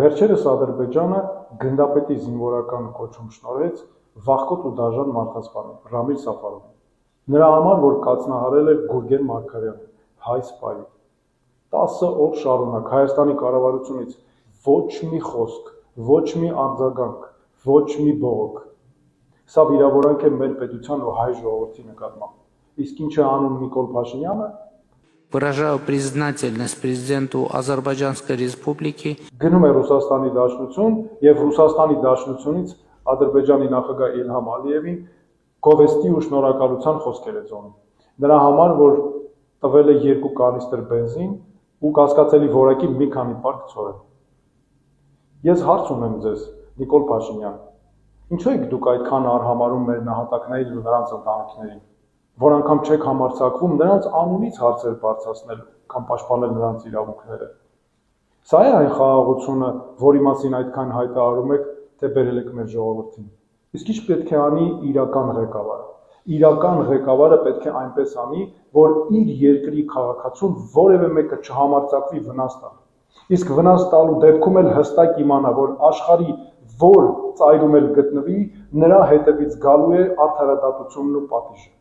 Վերջերս Ադրբեջանը գնդապետի զինվորական կոչում շնորհեց վախկոտ ու դաժան մարդասպանին Ռամիլ Սաֆարովին, նրա համար, որ կացնահարել էր Գուրգեն Մարգարյանին, հայ սպայի։ 10 օր շարունակ Հայաստանի կառավարությունից ոչ մի խոսք, ոչ մի արձագանք, ոչ մի բողոք։ Սա վիրավորանք է մեր պետության ու հայ ժողովրդի նկատմամբ։ Իսկ ինչ է անում Նիկոլ Փաշինյանը։ Выражаю признательность президенту Азербайджанской республики. Գնում է Ռուսաստանի Դաշնություն եւ Ռուսաստանի Դաշնությունից Ադրբեջանի նախագահ Իլհամ Ալիևին գովեստի ու շնորհակալության խոսքեր է զոնում։ Նրա համար, որ տվել է 2 կանիստր բենզին ու կասկածելի որակի մի քանի պարկ ցորեն։ Ես հարց ունեմ ձեզ, Նիկոլ Փաշինյան, ինչու եք դուք այդքան արհամարում մեր նահատակներին ու նրանց ընտանիքներին, որ անգամ չեք համարձակվում նրանց անունից հարցեր բարձրացնել կամ պաշտպանել նրանց իրավունքները։ Սա է այն խաղաղությունը, որի մասին այդքան հայտարարում եք, թե բերել եք մեր ժողովրդին։ Իսկ ինչ պետք է անի իրական ղեկավարը։ Իրական ղեկավարը պետք է այնպես անի, որ իր երկրի քաղաքացուն որևէ մեկը չհամարձակվի վնաս տալ։ Իսկ վնաս տալու դեպքում էլ հստակ իմանա, որ աշխարհի որ ծայրում էլ գտնվի, նրա հետևից գալու է արդարադատությունն ու պատիժը։